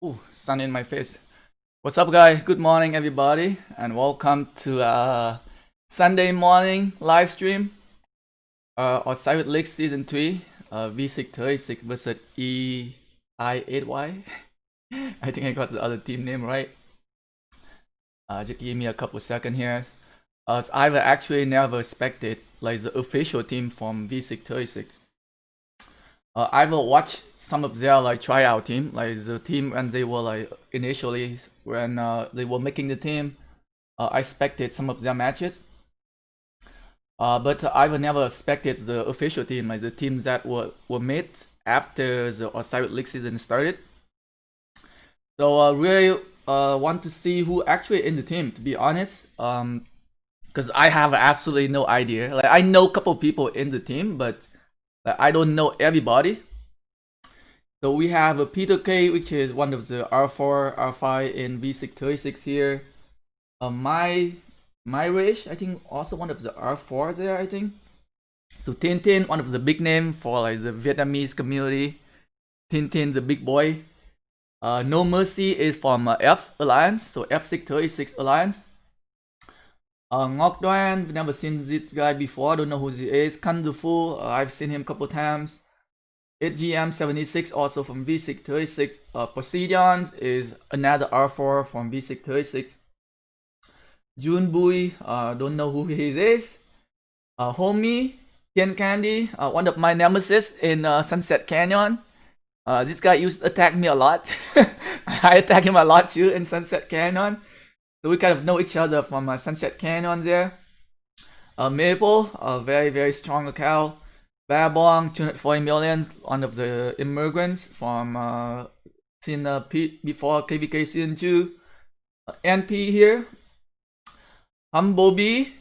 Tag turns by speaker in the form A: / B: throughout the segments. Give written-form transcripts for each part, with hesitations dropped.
A: Ooh, sun in my face. What's up, guys? Good morning, everybody, and welcome to Sunday morning live stream. Osiris League Season 3, V636 versus E8IY. I think I got the other team name right. Just give me a couple seconds here. I've actually never expected like the official team from V636. I will watch some of their like tryout team, like the team when they were like initially when they were making the team. I expected some of their matches, but I would never expected the official team, like the teams that were made after the Osiris League season started. So really want to see who actually in the team. To be honest, because I have absolutely no idea. Like I know a couple people in the team, but I don't know everybody. So we have a Peter K, which is one of the R4, R5 in V636 here. My Wish, I think also one of the R4 there, I think. So Tintin, one of the big name for like the Vietnamese community. Tintin, the big boy. No Mercy is from F Alliance, so F636 Alliance. Ngọc Doan, we've never seen this guy before, don't know who he is. Kandufu, I've seen him a couple times. GM76 also from V636. Poseidon is another R4 from V636. June Bui, don't know who he is. Homie, Ken Candy, one of my nemesis in Sunset Canyon. This guy used to attack me a lot. I attack him a lot too in Sunset Canyon. So we kind of know each other from Sunset Canyon there. Maple, a very strong account. Babong, 240 million, one of the immigrants from season before KvK Season 2. NP here. Humblebee,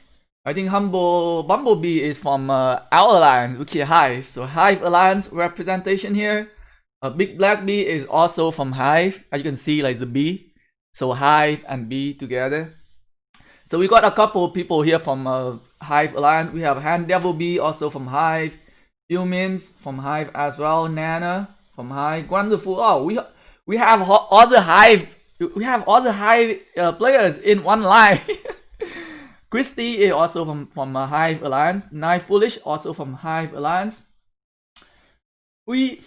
A: I think Bumblebee is from our alliance, which is Hive. So Hive Alliance representation here. Big Black Bee is also from Hive. As you can see, like the bee. So Hive and Bee together. So we got a couple people here from Hive Alliance. We have Hand Devil Bee also from Hive. Humans from Hive as well. Nana from Hive. Wonderful. Oh, we have all the Hive. We have all the Hive players in one line. Christy is also from Hive Alliance. Night Foolish also from Hive Alliance. Free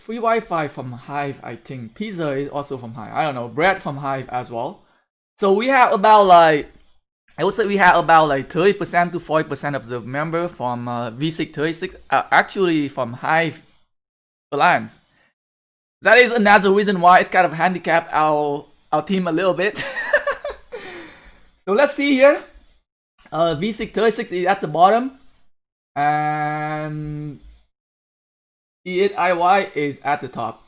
A: Wi-Fi from Hive, I think. Pizza is also from Hive. I don't know. Brad from Hive as well. So we have about like, I would say we have about like 30% to 40% of the member from V636 are actually from Hive Alliance. That is another reason why it kind of handicapped our team a little bit. So let's see here. V636 is at the bottom, and E8IY is at the top.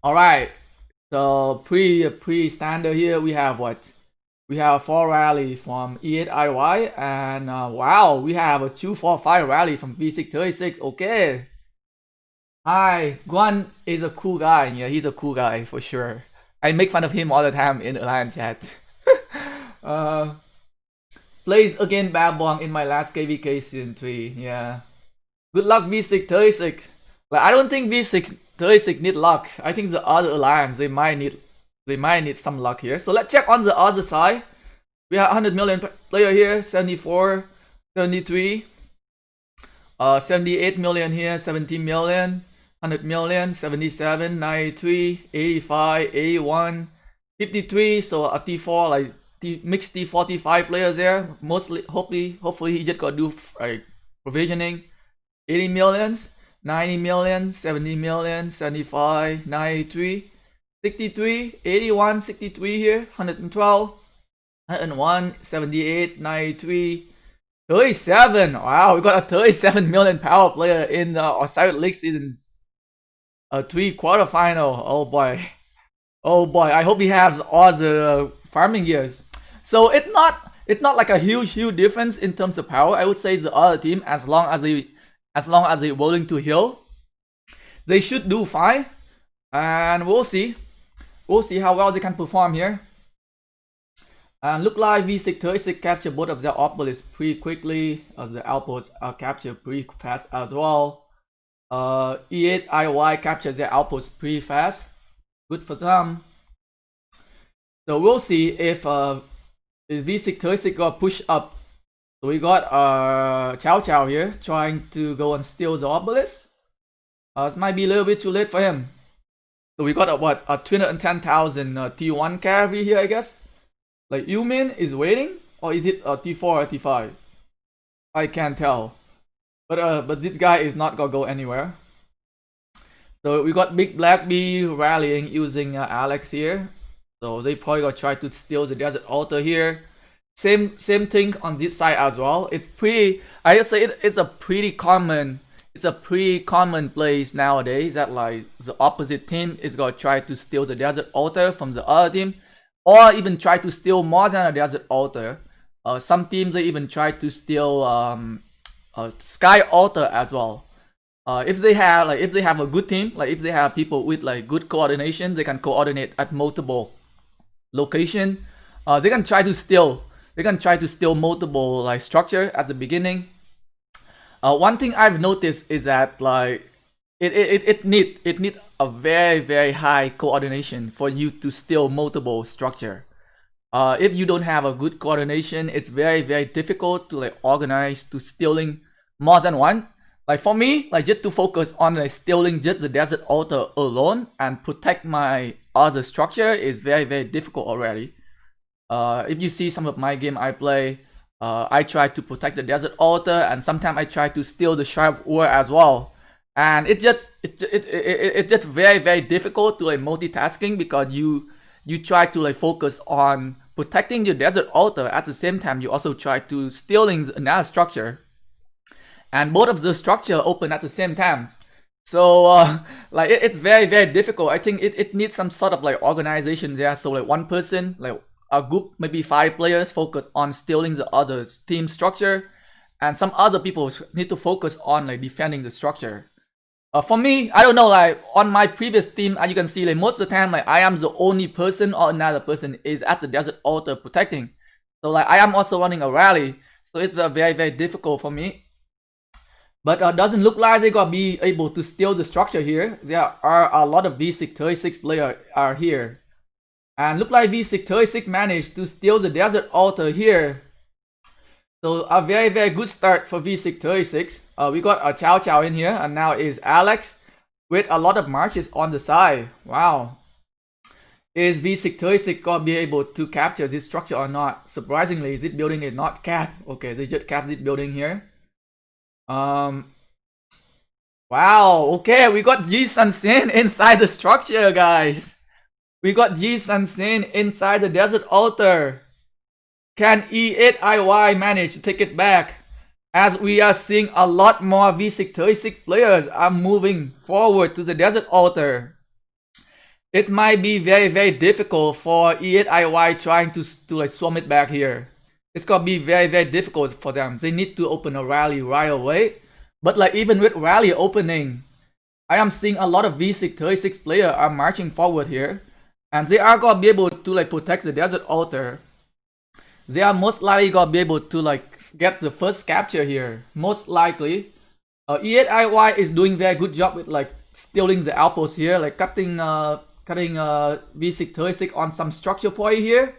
A: Alright, so pre-standard here, we have what? We have 4 rally from E8IY, and wow, we have a 245 rally from V636. Okay. Hi, Guan is a cool guy. Yeah, he's a cool guy for sure. I make fun of him all the time in Alliance chat. Plays again Babong in my last KvK Season 3. Yeah. Good luck V636. Like I don't think V636 need luck. I think the other alliance they might need some luck here. So let's check on the other side. We have 100 million player here, 74, 73, 78 million here, 17 million, 100 million, 77, 93, 85, 81, 53. So a T4 like mixed T45 players there. Mostly, hopefully he just got do like provisioning. 80 millions, 90 million, 70 million, 75, 93, 63, 81, 63 here, 112, 101, 78, 93, 37. Wow, we got a 37 million power player in the Osiris League Season 3 quarterfinal. Oh boy. Oh boy, I hope he has all the farming gears. So it's not like a huge difference in terms of power. I would say the other team, as long as they're willing to heal, they should do fine. And we'll see how well they can perform here. And look like V636 capture both of their obelisks pretty quickly, as the outposts are captured pretty fast as well. E8IY captures their outposts pretty fast. Good for them. So we'll see if V636 got push up. So we got Chow Chow here trying to go and steal the obelisk. This might be a little bit too late for him. So we got a 210,000 T1 cavalry here, I guess. Like Yumin is waiting, or is it T4 or T5? I can't tell. But this guy is not gonna go anywhere. So we got Big Black Bee rallying using Alex here. So they probably gonna try to steal the desert altar here. Same thing on this side as well. It's pretty. I just say it's a pretty common. It's a pretty common place nowadays that like the opposite team is gonna try to steal the desert altar from the other team, or even try to steal more than a desert altar. Some teams they even try to steal sky altar as well. If they have a good team, like if they have people with like good coordination, they can coordinate at multiple location. They can try to steal multiple like structure at the beginning. One thing I've noticed is that like it need a very high coordination for you to steal multiple structure. If you don't have a good coordination, it's very difficult to like organize to stealing more than one. Like for me, like just to focus on like stealing just the desert altar alone and protect my other structure is very difficult already. If you see some of my game I play, I try to protect the desert altar, and sometimes I try to steal the sharp ore as well. And it's just very difficult to like multitasking, because you try to like focus on protecting your desert altar at the same time you also try to stealing another structure, and both of the structure open at the same time. So like it's very difficult. I think it needs some sort of like organization there. So like one person, like a group, maybe 5 players, focus on stealing the other team structure, and some other people need to focus on like defending the structure. For me, I don't know, like on my previous team, as you can see, like most of the time, like I am the only person or another person is at the desert altar protecting. So like I am also running a rally, so it's very difficult for me. But doesn't look like they're gonna be able to steal the structure here. There are a lot of V636 players are here. And look like V636 managed to steal the desert altar here. So a very good start for V636. We got a Chow Chow in here, and now is Alex with a lot of marches on the side. Wow. Is V636 gonna be able to capture this structure or not? Surprisingly, this building is not capped. Okay, they just capped this building here. Wow, okay, we got Yi Sun-sin inside the structure, guys. We got Yi Sun-sin inside the desert altar. Can E8IY manage to take it back? As we are seeing a lot more V636 players are moving forward to the desert altar. It might be very difficult for E8IY trying to like swarm it back here. It's gonna be very difficult for them. They need to open a rally right away. But like even with rally opening, I am seeing a lot of V636 players are marching forward here. And they are gonna be able to like protect the desert altar. They are most likely gonna be able to like get the first capture here. Most likely. E8IY is doing very good job with like stealing the outpost here, like cutting V636 on some structure point here.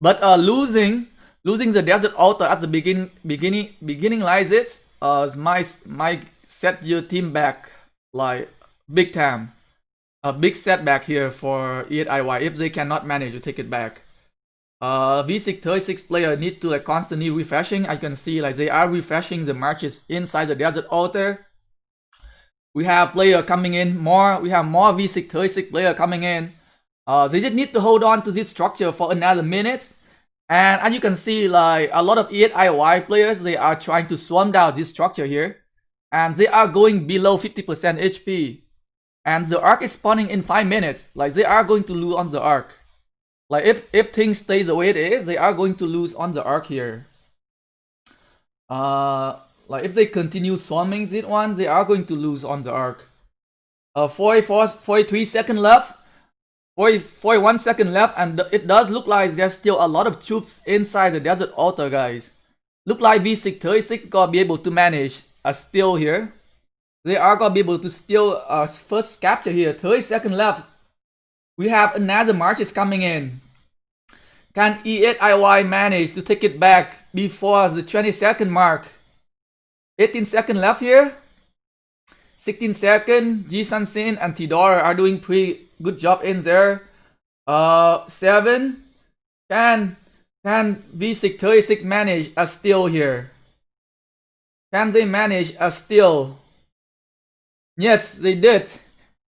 A: But losing the desert altar at the beginning like this might set your team back like big time. A big setback here for E8IY if they cannot manage to take it back. V636 player need to like constantly refreshing. I can see like they are refreshing the marches inside the desert altar. We have player coming in more. We have more V636 player coming in. They just need to hold on to this structure for another minute. And as you can see, like a lot of E8IY players, they are trying to swarm down this structure here. And they are going below 50% HP. And the arc is spawning in 5 minutes. Like they are going to lose on the arc. Like if things stays the way it is, they are going to lose on the arc here. Like if they continue swarming this one, they are going to lose on the arc. 43 seconds left. 41 seconds left, and it does look like there's still a lot of troops inside the desert altar, guys. Look like V636 gonna be able to manage a steal here. They are gonna be able to steal first capture here. 30 seconds left. We have another marches coming in. Can E8IY manage to take it back before the 20-second mark? 18 seconds left here. 16 seconds. Ji Sun-sin and Tidora are doing pretty good job in there. 7. Can V636 manage a steal here? Can they manage a steal? Yes, they did.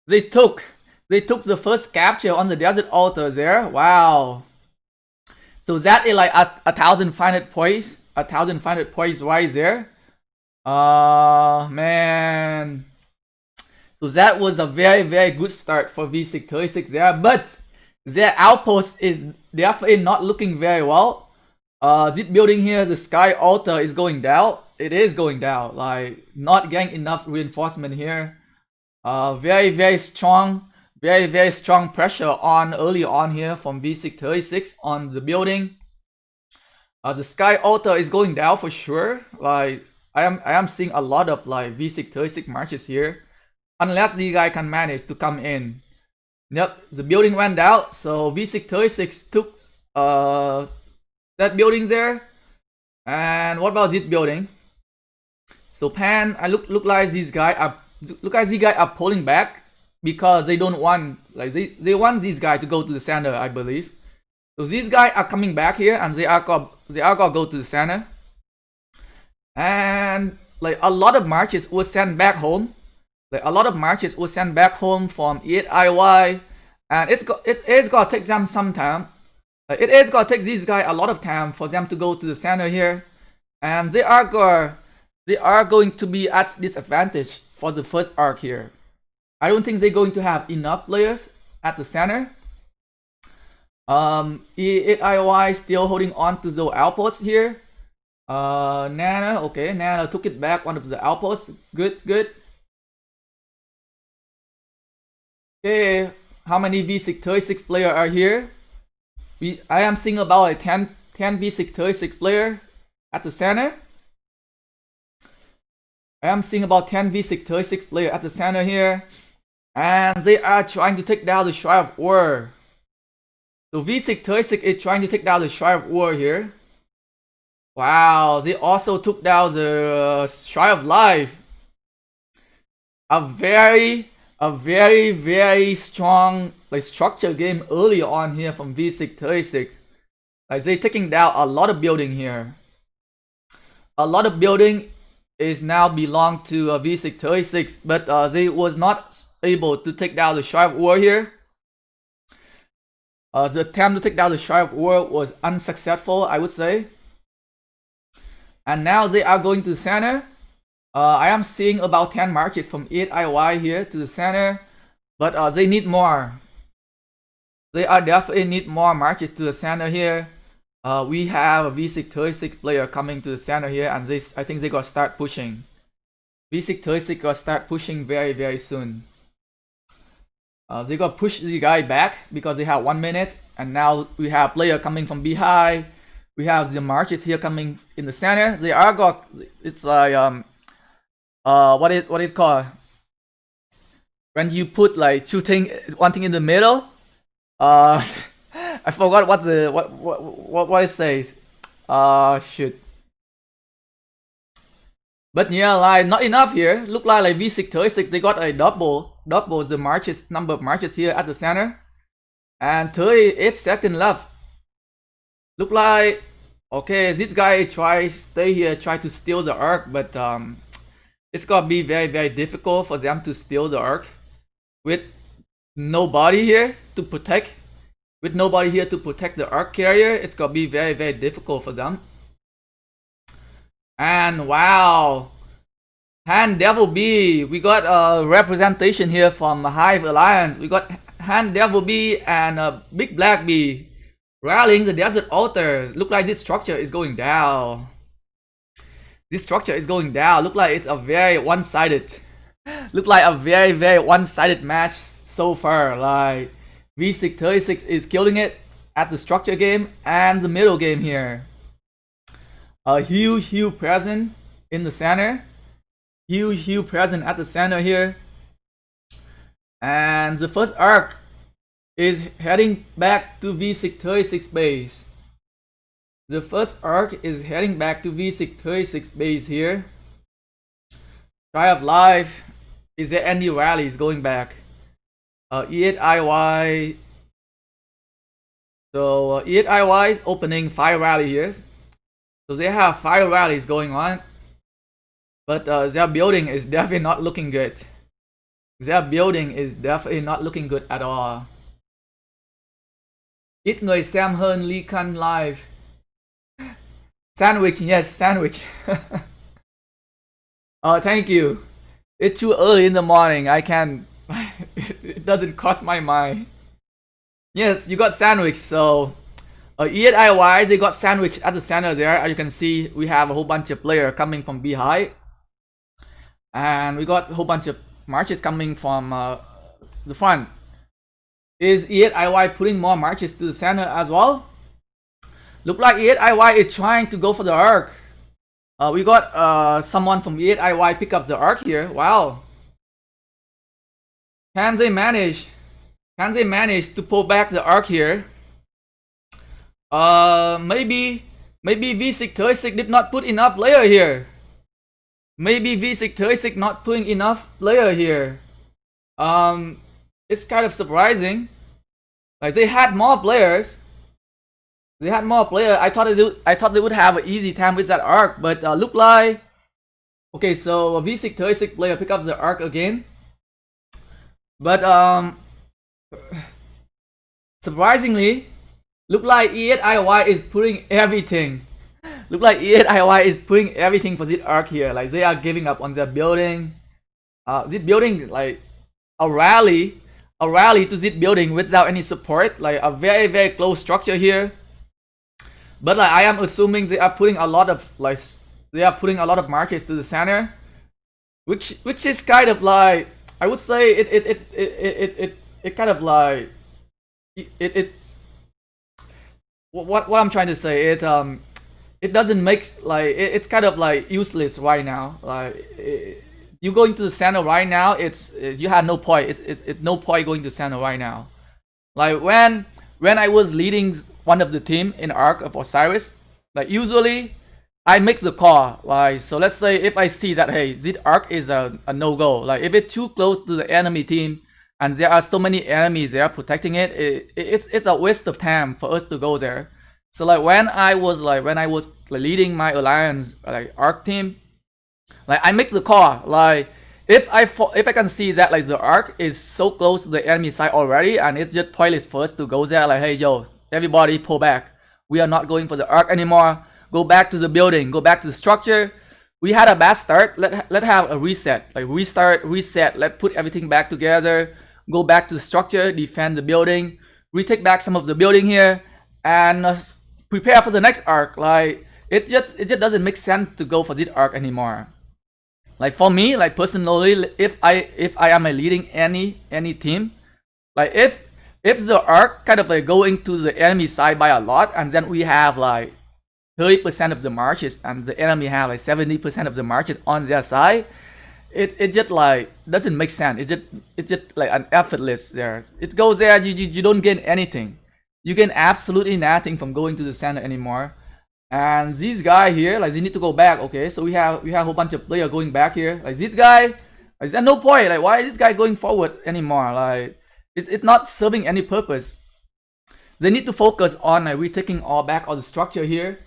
A: They took the first capture on the desert altar there. Wow. So that is like 1,500 points. 1,500 points right there. Man. So that was a very, very good start for V636 there. But their outpost is definitely not looking very well. This building here, the sky altar is going down. It is going down. Like, not getting enough reinforcement here. Very, very strong. Very, very strong pressure on early on here from V636 on the building. The sky altar is going down for sure. Like, I am seeing a lot of like V636 marches here, unless the guy can manage to come in. Yep, the building went down, so V636 took that building there. And what about this building? So Pan, I look like these guys are pulling back because they don't want, like, they want these guys to go to the center, I believe. So these guys are coming back here and they are gonna go to the center. And like a lot of marches were sent back home. Like a lot of marches were sent back home from E8IY, and it's gonna take them some time. Like, it is gonna take these guys a lot of time for them to go to the center here, and they are going to be at disadvantage for the first arc here. I don't think they're going to have enough players at the center. E8IY still holding on to the outposts here. Nana, okay, Nana took it back, one of the outposts. Good. Okay, how many V636 players are here? I am seeing about like 10 V636 players at the center. I am seeing about 10 V636 players at the center here. And they are trying to take down the Shrine of War. So V636 is trying to take down the Shrine of War here. Wow, they also took down the Shrine of Life. A very, very strong like structure game early on here from V636. Like they're taking down a lot of building here. A lot of building is now belong to V636, but they was not able to take down the Shrine of War here. The attempt to take down the Shrine of War was unsuccessful, I would say. And now they are going to the center. I am seeing about 10 marches from E8IY here to the center, but they need more. They are definitely need more marches to the center here. We have a V636 player coming to the center here, and I think they gotta start pushing. V636 gotta start pushing very, very soon. They gotta push the guy back because they have 1 minute, and now we have player coming from behind. We have the marches here coming in the center. They are got, it's like what it called when you put like one thing in the middle. I forgot what it says. Shoot. But yeah, like not enough here. Look like V636 they got a double the marches, number of marches here at the center, and 38 seconds left. Look like, okay, this guy stay here, try to steal the arc, but it's gonna be very, very difficult for them to steal the arc with nobody here to protect. With nobody here to protect the arc carrier, it's gonna be very, very difficult for them. And wow, Han Devil B, we got a representation here from Hive Alliance. We got Han Devil B and Big Black B rallying the desert altar. Look like this structure is going down. This structure is going down. Look like it's a very one-sided. Look like a very, very one-sided match so far. Like V636 is killing it at the structure game and the middle game here. A huge present in the center. Huge present at the center here. And the first arc is heading back to V636 base. The first arc is heading back to V636 base here. Try of life. Is there any rallies going back? E8IY. So E8IY is opening 5 rally here. So they have 5 rallies going on. But their building is definitely not looking good. Their building is definitely not looking good at all. Ít người xem hơn Lee Kan live. Sandwich, yes, sandwich. Oh, thank you. It's too early in the morning. I can't. It doesn't cross my mind. Yes, you got sandwich. So, E8IY, they got sandwich at the center there. As you can see, we have a whole bunch of players coming from behind. And we got a whole bunch of marches coming from the front. Is E8IY putting more marches to the center as well? Look like E8IY is trying to go for the arc. We got someone from E8IY pick up the arc here. Wow. Can they manage to pull back the arc here? Maybe V636 did not put enough player here. Maybe V636 not putting enough player here. It's kind of surprising. Like they had more players. I thought they would have an easy time with that arc, but look like okay. So a V636 player pick up the arc again, but surprisingly, look like E8IY is putting everything. Look like E8IY is putting everything for this arc here. Like they are giving up on their building. This building like a rally to this building without any support. Like a very close structure here. But like I am assuming they are putting a lot of marches to the center, which is kind of like I would say it kind of like it's what I'm trying to say. It doesn't make like it's kind of like useless right now. Like you going to the center right now, you had no point. It's no point going to center right now. Like when I was leading one of the team in arc of Osiris, like usually I make the call. Like so, let's say if I see that hey, this arc is a no-go. Like if it's too close to the enemy team and there are so many enemies there protecting it's a waste of time for us to go there. So like when I was leading my alliance like arc team, like I make the call. Like if I can see that like the arc is so close to the enemy side already and it's just pointless for us to go there, like hey yo, everybody pull back. We are not going for the arc anymore. Go back to the building. Go back to the structure. We had a bad start. Let have a reset. Like restart, reset. Let put everything back together. Go back to the structure. Defend the building. Retake back some of the building here and prepare for the next arc. Like it just doesn't make sense to go for this arc anymore. Like for me, like personally, if I am leading any team, like if the arc kind of like going to the enemy side by a lot, and then we have like 30% of the marches, and the enemy have like 70% of the marches on their side, it just like doesn't make sense. It's just like an effortless there. It goes there, you don't gain anything. You gain absolutely nothing from going to the center anymore. And these guy here, like they need to go back. Okay, so we have a whole bunch of players going back here. Like this guy, like, there's no point. Like why is this guy going forward anymore? Like it's not serving any purpose. They need to focus on like retaking all back all the structure here.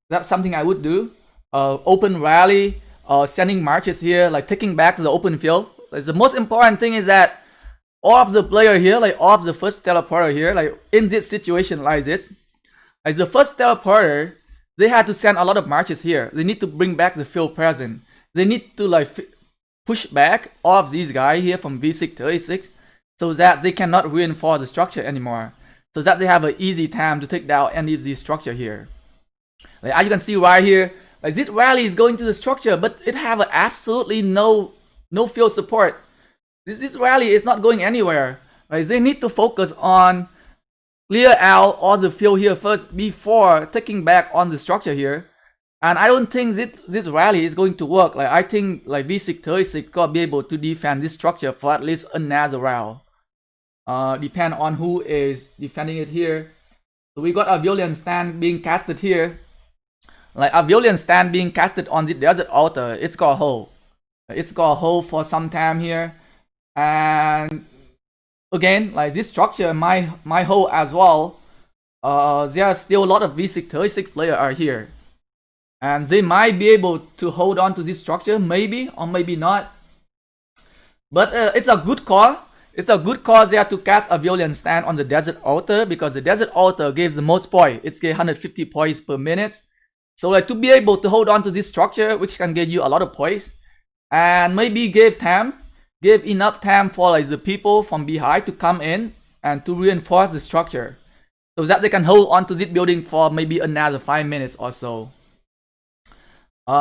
A: That's something I would do. Open rally, sending marches here, like taking back the open field. Like, the most important thing is that all of the player here, like all of the first teleporter here, like in this situation like this, like the first teleporter, they had to send a lot of marches here. They need to bring back the field present. They need to like push back all of these guys here from V636 so that they cannot reinforce the structure anymore. So that they have an easy time to take down any of these structure here. Like as you can see right here, like this rally is going to the structure, but it have absolutely no field support. This rally is not going anywhere. Like they need to focus on clear out all the field here first before taking back on the structure here. And I don't think this rally is going to work. Like I think like V636 gotta be able to defend this structure for at least another round. Depend on who is defending it here. So we got a Violent Stand being casted here. Like a Violent Stand being casted on the desert altar. It's got a hole. It's got a hole for some time here. And again, like this structure, my hole as well. There are still a lot of V636 players are here. And they might be able to hold on to this structure, maybe or maybe not. But it's a good call. It's a good call there to cast a Violent Stand on the desert altar, because the desert altar gives the most points. It's get 150 points per minute. So like to be able to hold on to this structure, which can give you a lot of points, and maybe give enough time for like the people from behind to come in and to reinforce the structure, so that they can hold on to this building for maybe another 5 minutes or so.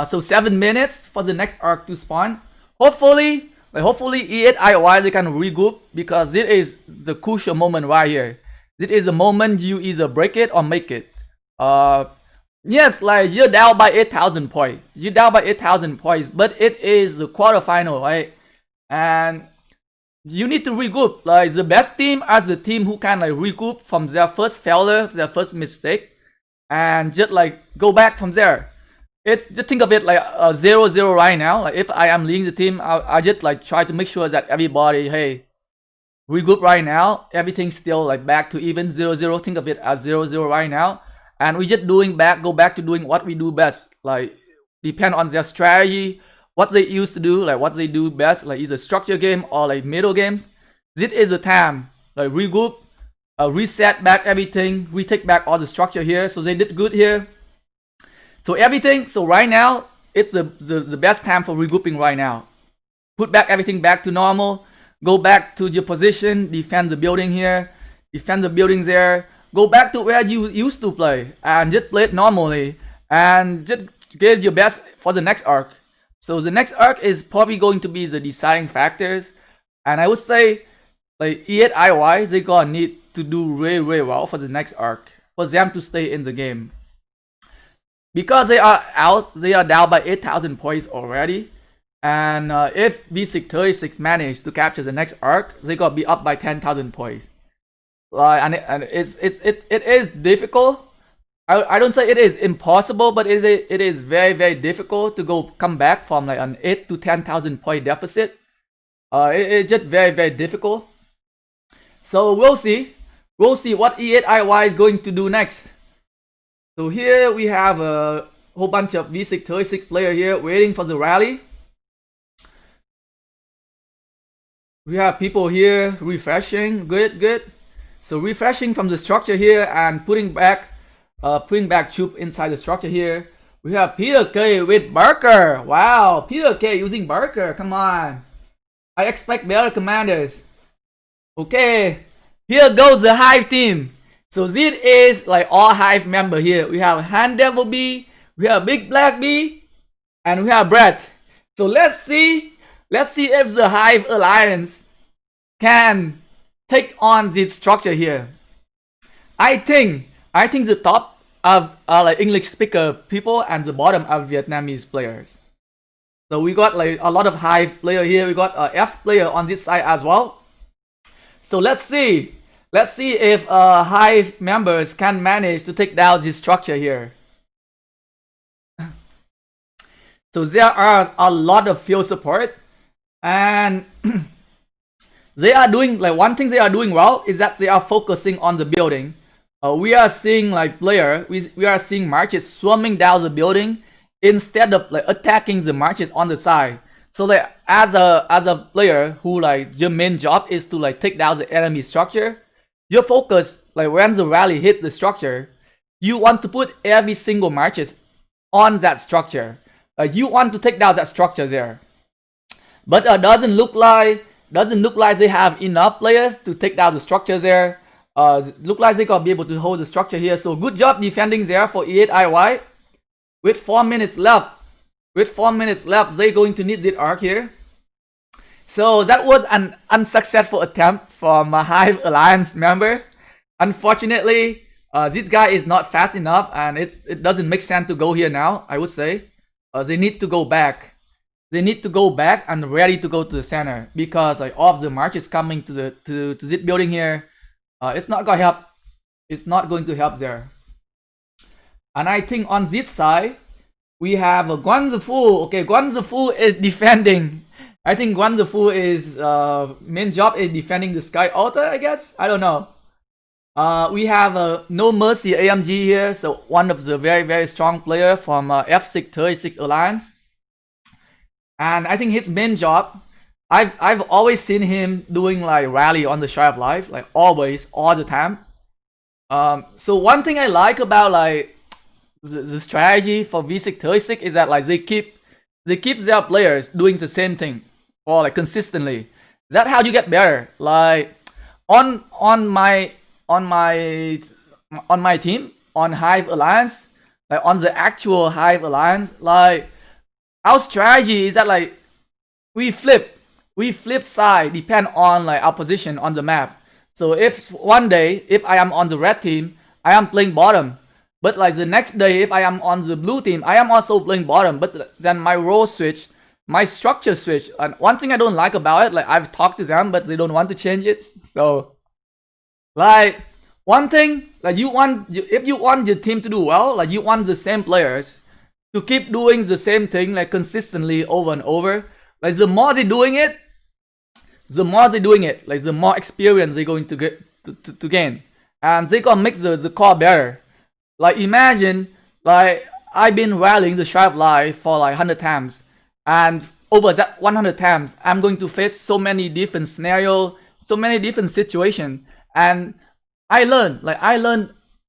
A: So 7 minutes for the next arc to spawn. Hopefully E8IY they can regroup, because it is the crucial moment right here. This is the moment you either break it or make it. Yes, like you're down by 8,000 points. You're down by 8,000 points, but it is the quarterfinal, right? And you need to regroup. Like the best team as the team who can like regroup from their first failure, their first mistake, and just like go back from there. It's just think of it like a 0-0 right now. Like if I am leading the team, I just like try to make sure that everybody, hey, regroup right now. Everything's still like back to even 0-0. Think of it as 0-0 right now, and we just go back to doing what we do best. Like depend on their strategy, what they used to do, like what they do best, like either structure game or like middle games. This is the time, like regroup, reset back everything, retake back all the structure here. So they did good here. So everything, so right now, it's the best time for regrouping right now. Put back everything back to normal. Go back to your position, defend the building here, defend the buildings there. Go back to where you used to play and just play it normally. And just give your best for the next arc. So the next arc is probably going to be the deciding factors. And I would say, like E8IY, they gonna need to do really well for the next arc, for them to stay in the game. Because they are out, they are down by 8,000 points already. And if V636 manage to capture the next arc, they gotta be up by 10,000 points. And it is difficult. I don't say it is impossible, but it is very difficult to come back from like an 8 to 10,000 point deficit. It's just very difficult. So we'll see what E8IY is going to do next. So here we have a whole bunch of V636 players here waiting for the rally. We have people here refreshing, good. So refreshing from the structure here and putting back troop inside the structure here. We have Peter K with Barker. Wow, Peter K using Barker. Come on, I expect better commanders. Okay, here goes the Hive team. So this is like all Hive member here. We have Hand Devil B, we have Big Black B, and we have Brett. So let's see if the Hive Alliance can take on this structure here. I think the top of like English speaker people and the bottom are Vietnamese players. So we got like a lot of Hive player here. We got a F player on this side as well. So let's see if Hive members can manage to take down this structure here. So there are a lot of field support, and they are doing like one thing they are doing well is that they are focusing on the building. We are seeing like we are seeing marches swarming down the building instead of like attacking the marches on the side. So like as a player who like your main job is to like take down the enemy structure, your focus, like when the rally hit the structure, you want to put every single marches on that structure. You want to take down that structure there. But doesn't look like they have enough players to take down the structure there. Look like they gonna be able to hold the structure here. So good job defending there for E8IY. With 4 minutes left, they're going to need this arc here. So that was an unsuccessful attempt from a Hive Alliance member. Unfortunately, this guy is not fast enough, and it doesn't make sense to go here now, I would say. They need to go back. they need to go back and ready to go to the center, because like all of the marches coming to the to this building here, it's not gonna help. It's not going to help there. And I think on this side we have a Guanzifu. Okay, Guanzifu is defending. I think Guanzifu is main job is defending the Sky Altar, I guess. I don't know. We have a No Mercy AMG here, so one of the very strong player from F636 Alliance. And I think his main job, I've always seen him doing like rally on the Shard of Life, like always, all the time. So one thing I like about like the strategy for V636 is that like they keep their players doing the same thing or like consistently. That's how you get better. Like on my team, on Hive Alliance, like on the actual Hive Alliance, like our strategy is that like we flip side depend on like our position on the map. So if one day if I am on the red team, I am playing bottom, but like the next day if I am on the blue team, I am also playing bottom, but then my role switch, my structure switch. And one thing I don't like about it, like I've talked to them but they don't want to change it. So like one thing, like if you want your team to do well, like you want the same players to keep doing the same thing like consistently over and over. Like the more they're doing it, like the more experience they're going to get to gain, and they gonna make the core better. Like imagine like I've been rallying the Shard of Life for like 100 times, and over that 100 times I'm going to face so many different scenarios, so many different situations, and I learn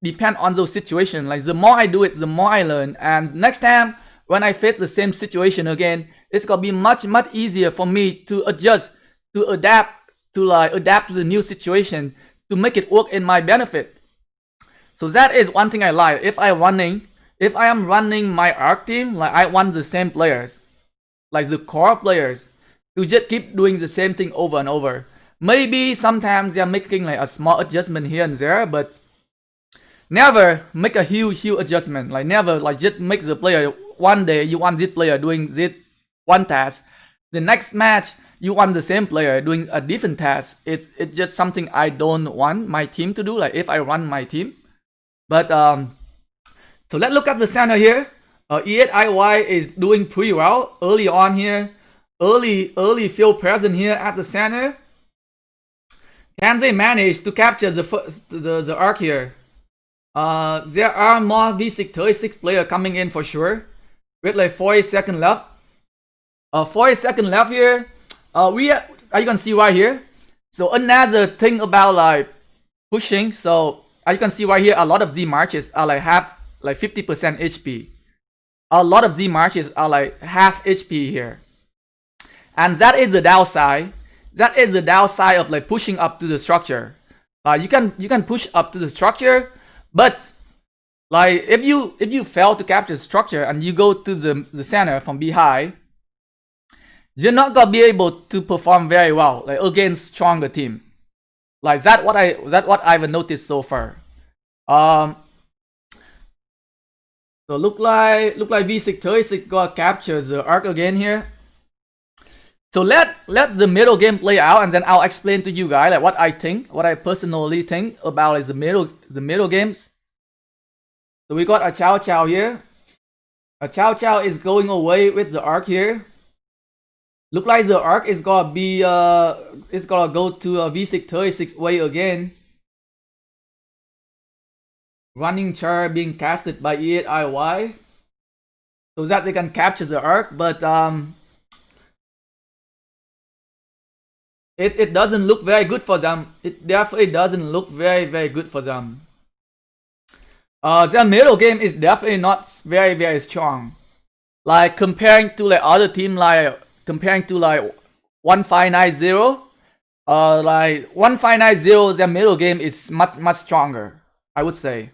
A: depend on those situations. Like the more I do it, the more I learn, and next time when I face the same situation again, it's gonna be much easier for me to adjust, to adapt to the new situation, to make it work in my benefit. So that is one thing I like. If I am running my ARC team, like I want the same players, like the core players, to just keep doing the same thing over and over. Maybe sometimes they're making like a small adjustment here and there, but never make a huge adjustment. Like never like just make the player, one day you want this player doing this one task, the next match you want the same player doing a different task. It's just something I don't want my team to do, like if I run my team. But so let's look at the center here. E8IY is doing pretty well early on here. Early field presence here at the center. Can they manage to capture the arc here? There are more V636 players coming in for sure, with like 40 seconds left. 40 seconds left here. You can see right here. So another thing about like pushing. So as you can see right here, a lot of Z marches are like half, like 50% HP. A lot of Z marches are like half HP here, and that is the downside. That is the downside of like pushing up to the structure. You can push up to the structure, but like if you fail to capture the structure and you go to the center from behind, you're not gonna be able to perform very well like against stronger team. Like that what I've noticed so far. So look like V636 got capture the arc again here. So let the middle game play out, and then I'll explain to you guys like what I personally think about like, the middle games. So we got a Chow Chow here. A Chow Chow is going away with the arc here. Look like the arc is gonna be it's gonna go to a V636 way again. Running char being casted by E8IY, so that they can capture the arc, but it doesn't look very good for them. It definitely doesn't look very good for them. Their middle game is definitely not very strong. Like comparing to like other team, like comparing to like 1590, like 1590, their middle game is much stronger, I would say.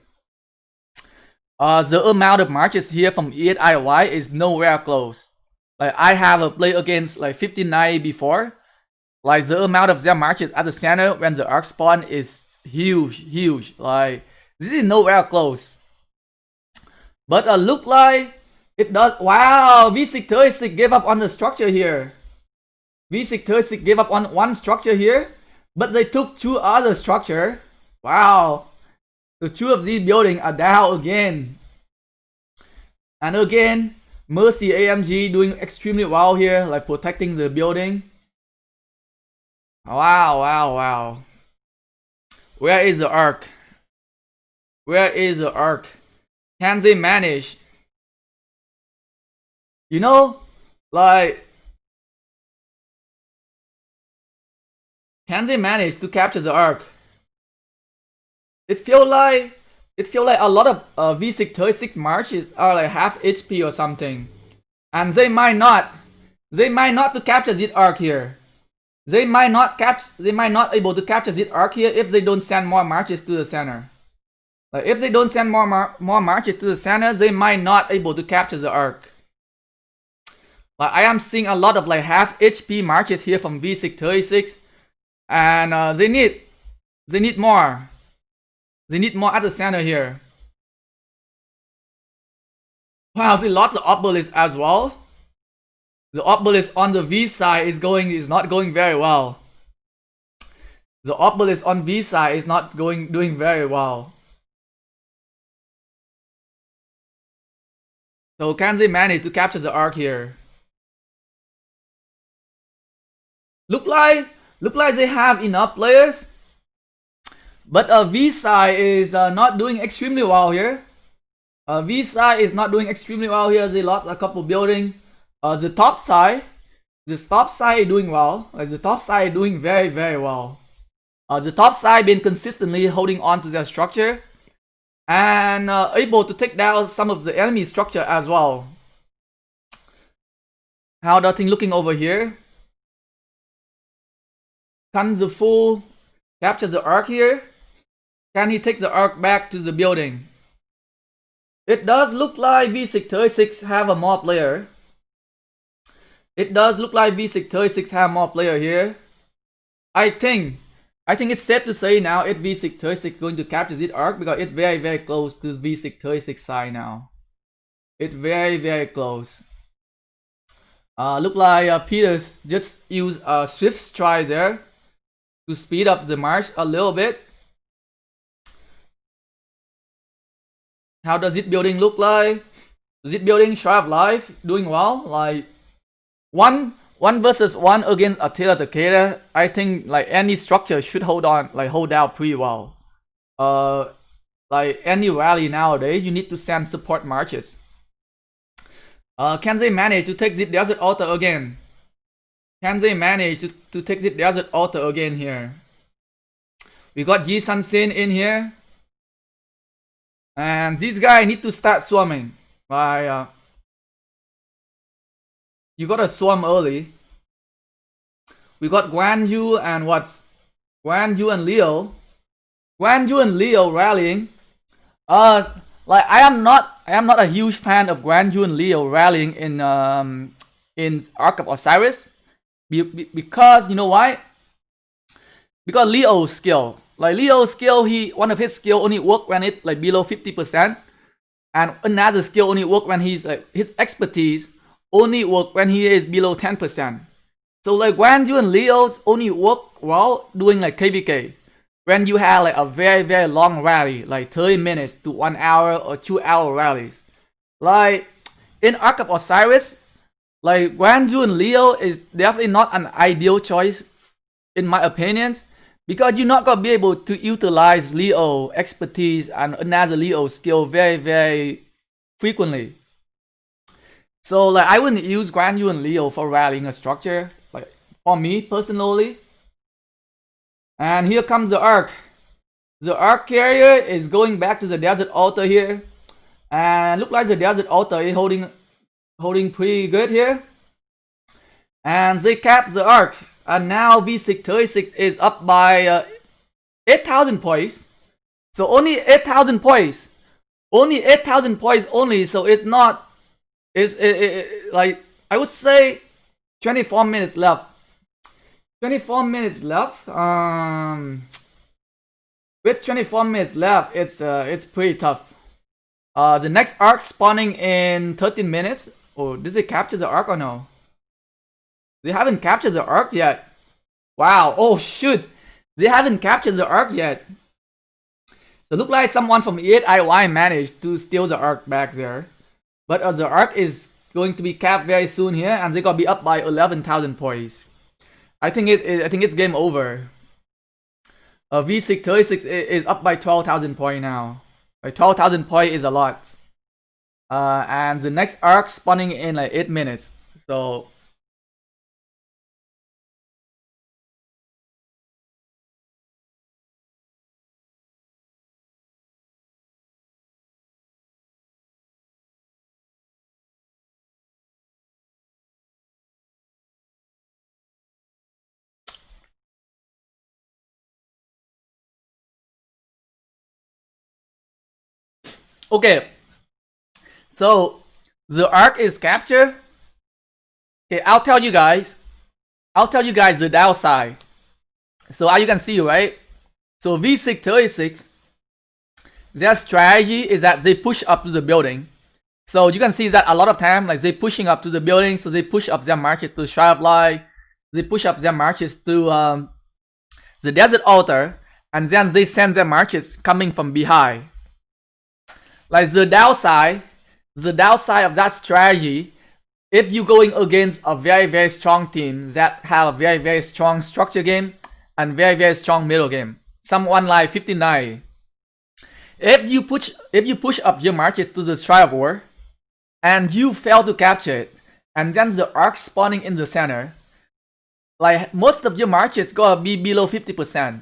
A: The amount of marches here from E8IY is nowhere close. Like I have played against like 1590 before. Like the amount of their marches at the center when the arc spawn is huge. Like this is nowhere close. But look like It does. Wow, V636 gave up on the structure here. V636 gave up on one structure here, but they took two other structure. Wow. The two of these buildings are down again. And again, Mercy AMG doing extremely well here, like protecting the building. Wow, wow, wow. Where is the ROK? Where is the ROK? Can they manage? You know, like, can they manage to capture the ROK? It feel like a lot of V636 marches are like half HP or something, and they might not to capture this ROK here. They might not able to capture this ROK here if they don't send more marches to the center. Like if they don't send more marches to the center, they might not able to capture the ROK. Like I am seeing a lot of like half HP marches here from V636, and they need more. They need more at the center here. Wow, see lots of obelisks as well. The obelisk on the V side is not going very well. The obelisk on V side is not doing very well. So can they manage to capture the ROK here? Look like they have enough players, but V side is not doing extremely well here. V side is not doing extremely well here. They lost a couple buildings. The top side doing well. The top side doing very, very well. The top side been consistently holding on to their structure and able to take down some of the enemy structure as well. How the thing looking over here? Can the fool capture the ROK here? Can he take the ROK back to the building? It does look like V636 have a more player. It does look like V636 have more player here. I think it's safe to say now if V636 going to capture this ROK because it's very, very close to V636 side now. It's very, very close. Look like Peters just used a swift stride there to speed up the march a little bit. How does it building look like? Does it building Sharp Life doing well? Like one versus one against Attila Takeda, I think like any structure should hold out pretty well. Like any rally nowadays, you need to send support marches. Can they manage to take the desert altar again? Can they manage to take the desert altar again here? We got Ji Sun Sin in here. And these guys need to start swarming. You gotta swarm early. We got Guan Yu and Guan Yu and Leo. Guan Yu and Leo rallying. Like I am not a huge fan of Guan Yu and Leo rallying in Ark of Osiris. Because you know why? Because Leo's skill. Like Leo's skill, one of his skill only work when it like below 50%, and another skill only work when he's like his expertise only work when he is below 10%. So like Guan Yu and Leo's only work well doing like KvK when you have like a very, very long rally, like 30 minutes to 1 hour or 2 hour rallies. Like in Ark of Osiris, like Guan Yu and Leo is definitely not an ideal choice in my opinions, because you're not gonna be able to utilize Leo expertise and another Leo skill very, very frequently. So like I wouldn't use Guan Yu and Leo for rallying a structure, like for me personally. And here comes the ROK. The ROK carrier is going back to the desert altar here, and look like the desert altar is holding pretty good here. And they cap the ROK, and now V636 is up by 8,000 points. So only 8,000 points. Only 8,000 points only. So it's not. It's like I would say 24 minutes left. 24 minutes left. With 24 minutes left, it's pretty tough. The next arc spawning in 13 minutes. Oh, did they capture the arc or no? They haven't captured the arc yet. Wow. Oh shoot. They haven't captured the arc yet. So look like someone from E8IY managed to steal the arc back there. But the arc is going to be capped very soon here, and they're gonna be up by 11,000 points. I think it's game over. V636 is up by 12,000 points now. Like 12,000 points is a lot. And the next arc spawning in like 8 minutes. So okay. So the arc is captured. Okay, I'll tell you guys the downside. So as you can see, right? So V636, their strategy is that they push up to the building. So you can see that a lot of time, like they pushing up to the building, so they push up their marches to Shroud Light, they push up their marches to the Desert Altar, and then they send their marches coming from behind. Like the downside of that strategy, if you're going against a very strong team that have a very strong structure game and very strong middle game, someone like 59, if you push up your marches to the Shrine of War and you fail to capture it, and then the arc spawning in the center, like most of your marches gonna be below 50%,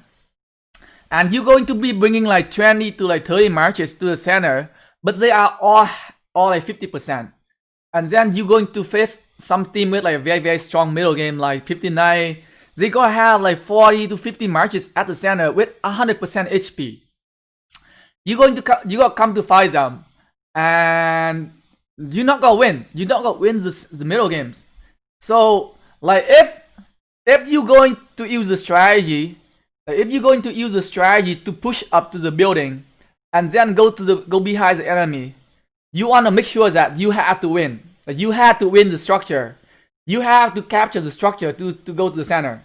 A: and you're going to be bringing like 20 to like 30 marches to the center, but they are all like 50%. And then you're going to face some team with like a very strong middle game like 59. They gonna have like 40 to 50 marches at the center with 100% HP. You're gonna come to fight them, and you're not gonna win. You're not gonna win the middle games. So like if you're going to use the strategy, to push up to the building and then go behind the enemy, you want to make sure that you have to win. Like you have to win the structure. You have to capture the structure to go to the center.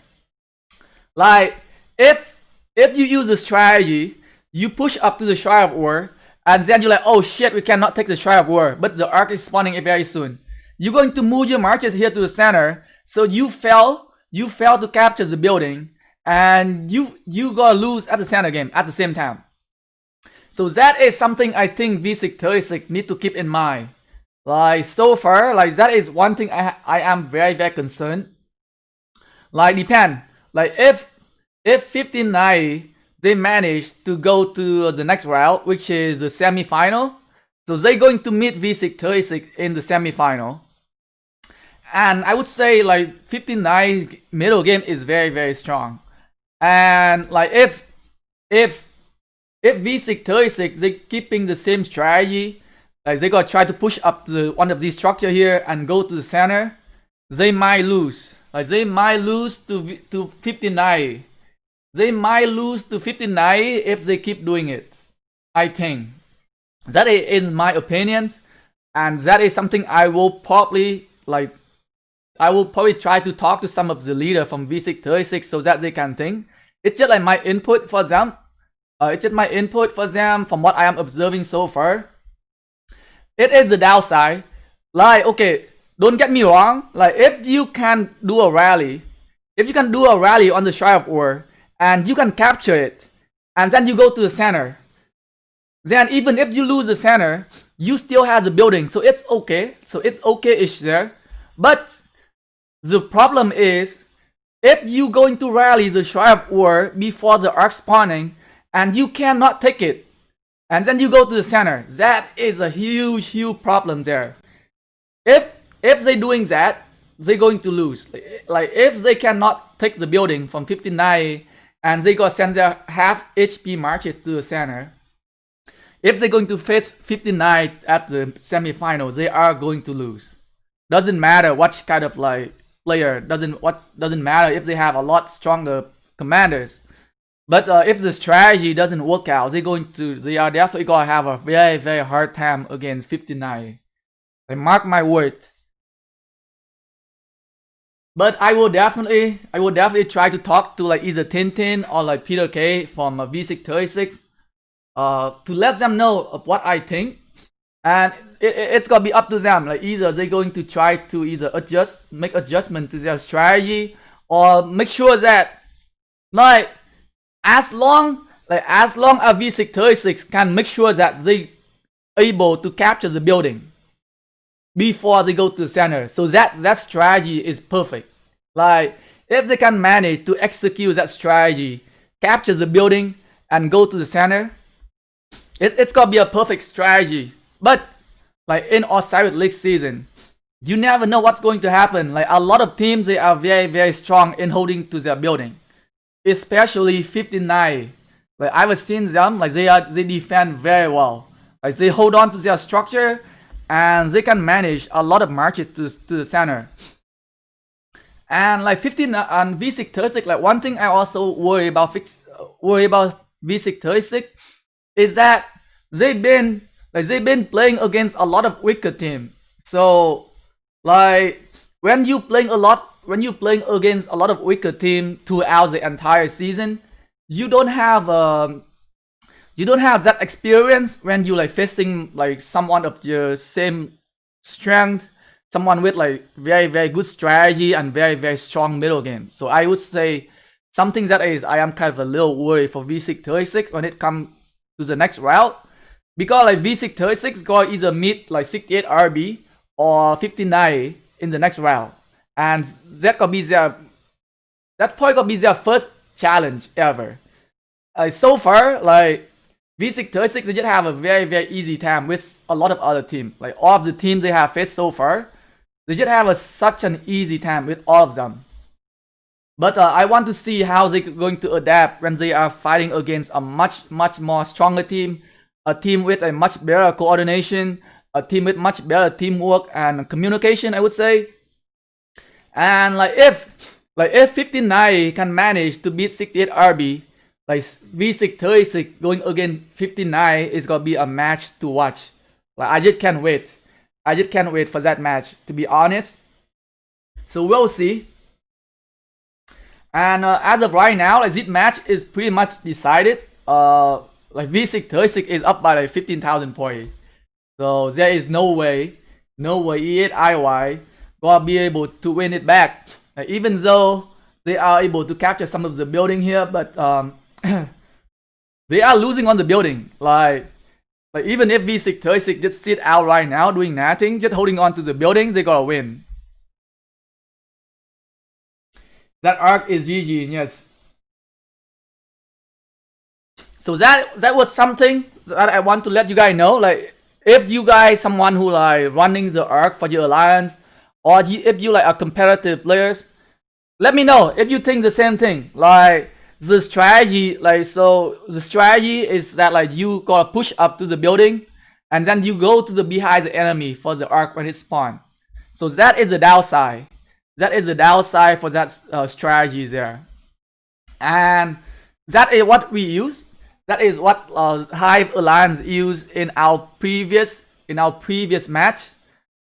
A: Like if you use the strategy, you push up to the Shrine of War, and then you're like, oh shit, we cannot take the Shrine of War, but the arc is spawning very soon. You're going to move your marches here to the center, so you fail to capture the building, and you gonna lose at the center game at the same time. So that is something I think V636 need to keep in mind. Like so far, like that is one thing I am very concerned. Like depend, like if 1590 they manage to go to the next round, which is the semi-final, so they're going to meet V636 in the semi-final. And I would say like 1590 middle game is very strong. And like if V636 they keeping the same strategy, like they gonna try to push up to one of these structure here and go to the center, they might lose. Like they might lose to 59. They might lose to 59 if they keep doing it. I think that is my opinion, and that is something I will probably try to talk to some of the leader from V636 so that they can think. It's just like my input for them. From what I am observing so far. It is the downside. Like, okay, don't get me wrong. Like, if you can do a rally on the Shrine of War, and you can capture it, and then you go to the center, then even if you lose the center, you still have the building, so it's okay. So it's okay-ish there. But the problem is, if you going to rally the Shrine of War before the arc spawning, and you cannot take it, and then you go to the center, that is a huge problem there. If they doing that, they're going to lose. Like if they cannot take the building from 59 and they gonna send their half HP marches to the center, if they're going to face 59 at the semi-final, they are going to lose. Doesn't matter what kind of like player, doesn't matter if they have a lot stronger commanders. But if the strategy doesn't work out, they are definitely gonna have a very, very hard time against 59. Like, mark my word. But I will definitely try to talk to like either Tintin or like Peter K from V636 to let them know of what I think. And it's gonna be up to them. Like, either they're going to try to either make adjustment to their strategy, or make sure that like as long as V636 can make sure that they able to capture the building before they go to the center. So that strategy is perfect. Like, if they can manage to execute that strategy, capture the building and go to the center, it's gonna be a perfect strategy. But like in Osiris League season, you never know what's going to happen. Like, a lot of teams, they are very, very strong in holding to their building, especially 59. Like, I've seen them, like they defend very well. Like, they hold on to their structure and they can manage a lot of marches to the center. And like 15 and V636, like one thing I also worry about V636 is that they've been playing against a lot of weaker team. So like when you playing against a lot of weaker team throughout the entire season, you don't have that experience when you like facing like someone of your same strength, someone with like very, very good strategy and very, very strong middle game. So I would say something that is I am kind of a little worried for V636 when it comes to the next route, because like V636 gonna either meet like 68 RB or 59 in the next round, and that probably gonna be their first challenge ever. So far, like V636, they just have a very, very easy time with a lot of other teams. Like, all of the teams they have faced so far, they just have such an easy time with all of them. But I want to see how they're going to adapt when they are fighting against a much, much more stronger team, a team with a much better coordination, a team with much better teamwork and communication, I would say. And like if 59 can manage to beat 68 RB, like V636 going against 59 is gonna be a match to watch. Like, I just can't wait. I just can't wait for that match, to be honest. So we'll see. And as of right now, like, this match is pretty much decided. Like V636 is up by like 15,000 points. So there is no way E8IY gonna be able to win it back. Even though they are able to capture some of the building here, but they are losing on the building. Like even if V636 just sit out right now doing nothing, just holding on to the building, they gotta win. That arc is GG, yes. So that was something that I want to let you guys know. Like, if you guys someone who like running the arc for your alliance, or if you like are competitive players, let me know if you think the same thing. Like, the strategy, like, so the strategy is that like you gotta push up to the building and then you go to the behind the enemy for the arc when it spawn. So that is the downside. That is the downside for that strategy there. And that is what we use. That is what Hive Alliance used in our previous match.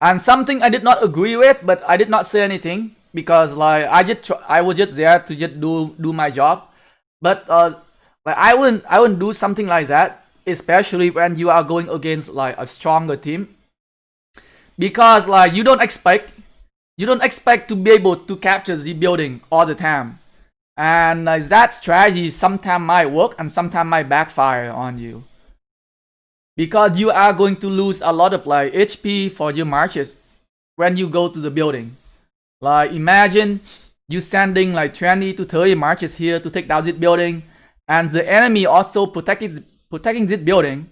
A: And something I did not agree with, but I did not say anything because like I was just there to just do my job. But like I wouldn't do something like that, especially when you are going against like a stronger team, because like you don't expect to be able to capture the building all the time, and that strategy sometimes might work and sometimes might backfire on you, because you are going to lose a lot of like HP for your marches when you go to the building. Like, imagine you sending like 20 to 30 marches here to take down this building, and the enemy also protecting this building,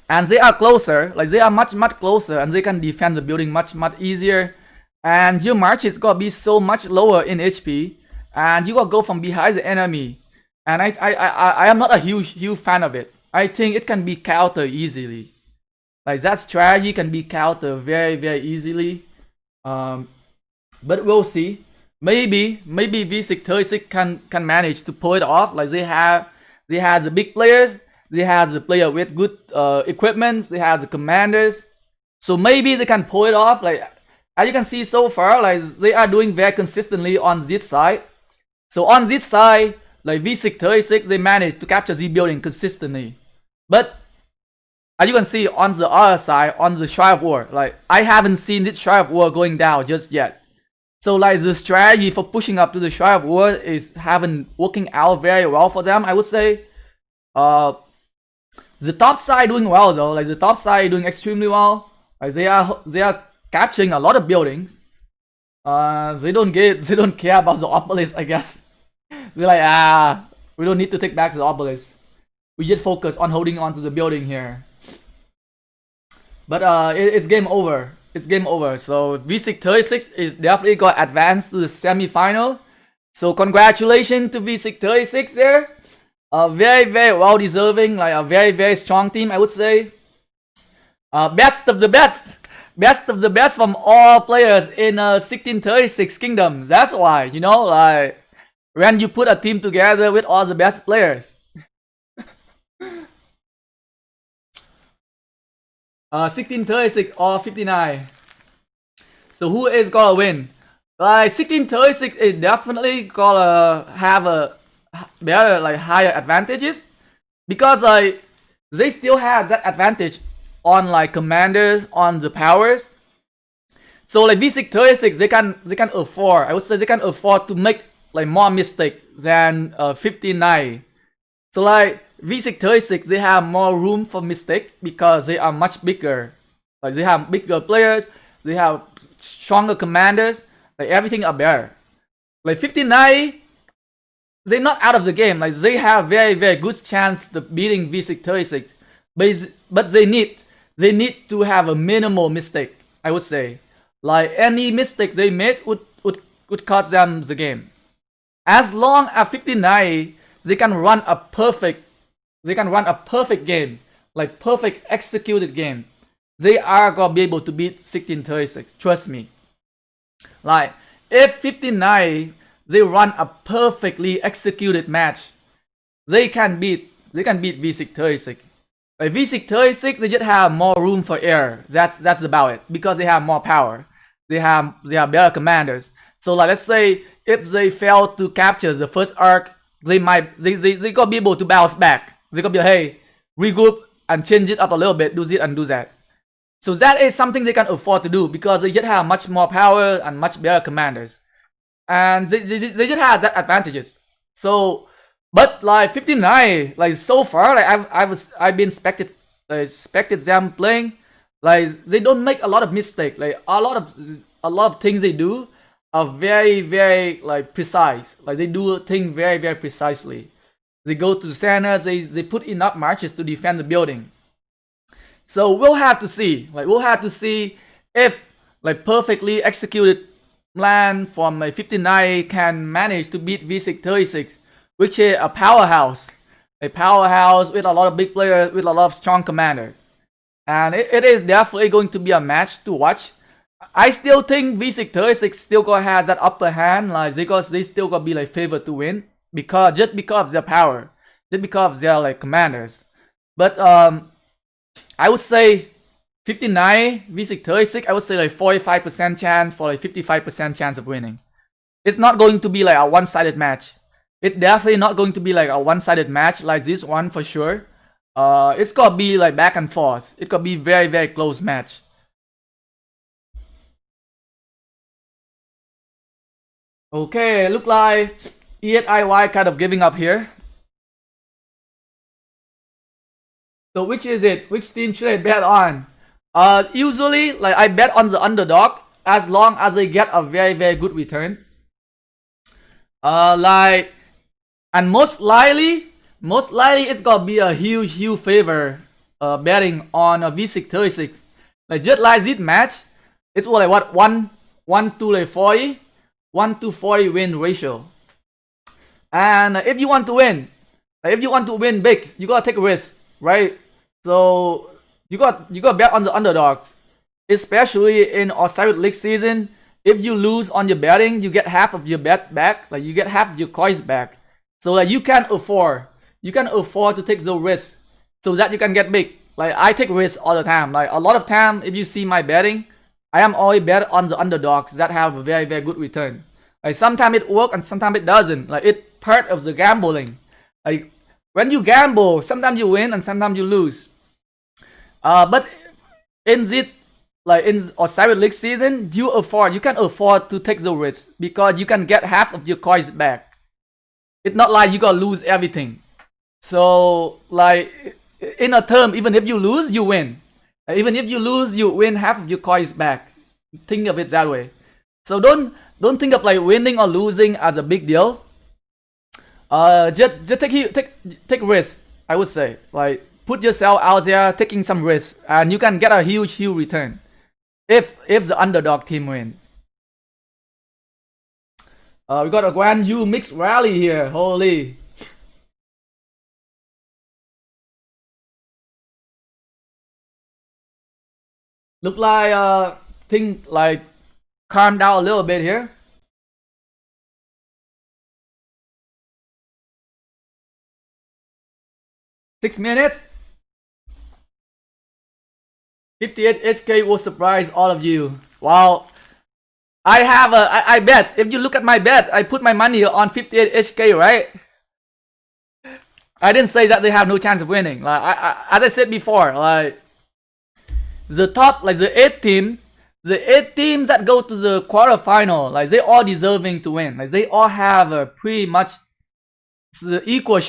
A: and they are closer, like they are much closer, and they can defend the building much easier, and your marches gonna be so much lower in HP, and you gotta go from behind the enemy. And I am not a huge fan of it. I think it can be countered easily. Like, that strategy can be countered very, very easily. But we'll see. maybe V636 can manage to pull it off. Like they has the big players, they has a player with good equipment, they has the commanders, so maybe they can pull it off. Like as you can see so far, like they are doing very consistently on this side. So on this side, like V636, they managed to capture the building consistently. But as you can see on the other side, on the Shrine of War, like I haven't seen this Shrine of War going down just yet. So like the strategy for pushing up to the Shrine of War is haven't working out very well for them, I would say. The top side doing well though, like the top side doing extremely well. Like they are capturing a lot of buildings. They don't care about the obelisk, I guess. They're like, we don't need to take back the obelisk. We just focus on holding on to the building here. But it's game over. It's game over. So V636 is definitely got advanced to the semi-final. So congratulations to V636 there. Very well deserving. Like a very strong team, I would say. Best of the best. Best of the best from all players in 1636 Kingdom. That's why, you know, like when you put a team together with all the best players. 1636 or 59. So who is gonna win? Like 1636 is definitely gonna have a better, like higher advantages, because like they still have that advantage on like commanders, on the powers. So like V636 they can afford, I would say they can afford to make like more mistakes than 59. So like V636 they have more room for mistake because they are much bigger. Like they have bigger players, they have stronger commanders, like everything are better. Like 59, they're not out of the game. Like they have very good chance of beating V636, but they need to have a minimal mistake, I would say. Like any mistake they made would cost them the game. As long as 59 they can run a perfect game, like perfect executed game, they are gonna be able to beat 1636. Trust me. Like if 59 they run a perfectly executed match, they can beat V636. Like V636 they just have more room for error. That's about it, because they have more power. They have better commanders. So like let's say if they fail to capture the first arc, they gonna be able to bounce back. They gonna be like, hey, regroup and change it up a little bit, do this and do that. So that is something they can afford to do, because they just have much more power and much better commanders, and they just have that advantages. So, but like 59, like so far, like I've been expected them playing. Like they don't make a lot of mistakes. Like a lot of things they do are very like precise. Like they do things very precisely. They go to the center. They put enough marches to defend the building. So we'll have to see. Like we'll have to see if like perfectly executed plan from like 59 can manage to beat V636, which is a powerhouse with a lot of big players, with a lot of strong commanders. And it is definitely going to be a match to watch. I still think V636 still gonna has that upper hand, like they still gonna be like favored to win, because of their power, just because of their like commanders. But I would say 59 V636, I would say like 45% chance for like 55% chance of winning. It's not going to be like a one-sided match. It's definitely not going to be like a one-sided match like this one for sure. It's gonna be like back and forth. It could be very close match. Okay, look like E8IY kind of giving up here. So which is it? Which team should I bet on? Usually like I bet on the underdog as long as they get a very good return. Like, and most likely it's gonna be a huge favor betting on a V636. Like just like this match, it's like what 1 to like 40, 1 to 40 win ratio. And if you want to win, big, you gotta take a risk, right? So you got bet on the underdogs, especially in Osiris League season. if you lose on your betting, you get half of your bets back. Like you get half of your coins back. So like you can afford to take the risk so that you can get big. Like I take risks all the time. Like a lot of time, if you see my betting, I am always bet on the underdogs that have a very very good return. Like sometimes it works and sometimes it doesn't. Like it's part of the gambling. Like when you gamble, sometimes you win and sometimes you lose. But in this, like in Osiris League season, you can afford to take the risk because you can get half of your coins back. It's not like you gotta lose everything. So like in a term, even if you lose, you win. Even if you lose, you win half of your coins back. Think of it that way. So don't think of like winning or losing as a big deal. Just take risk. I would say like put yourself out there taking some risk, and you can get a huge return if the underdog team wins. We got a Guan Yu mixed rally here. Holy. Look like thing like calm down a little bit here. Six minutes. 58 HK will surprise all of you. Wow. I bet. If you look at my bet, I put my money on 58 HK, right? I didn't say that they have no chance of winning. Like as I said before, like the top, like the 8 teams that go to the quarterfinal, like they all deserving to win. Like they all have a pretty much the equal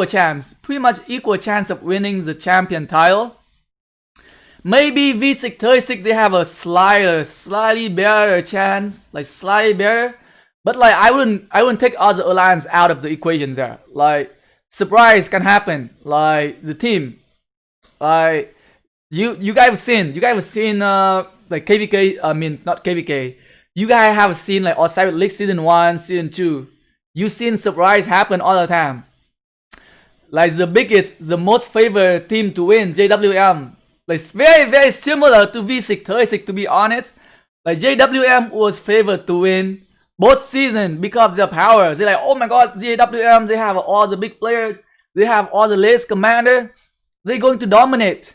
A: chance, pretty much equal chance of winning the champion title. Maybe V636 they have a slightly better chance, like slightly better. But like I wouldn't take other alliance out of the equation there. Like surprise can happen. Like the team, like you guys have seen like KvK. I mean not KvK. You guys have seen like Osiris League season 1, season 2. You've seen surprise happen all the time. Like the most favorite team to win, JWM. Like it's very very similar to V636 to be honest. Like JWM was favored to win both seasons because of their power. They're like, oh my god, JWM, they have all the big players, they have all the latest commander, they're going to dominate.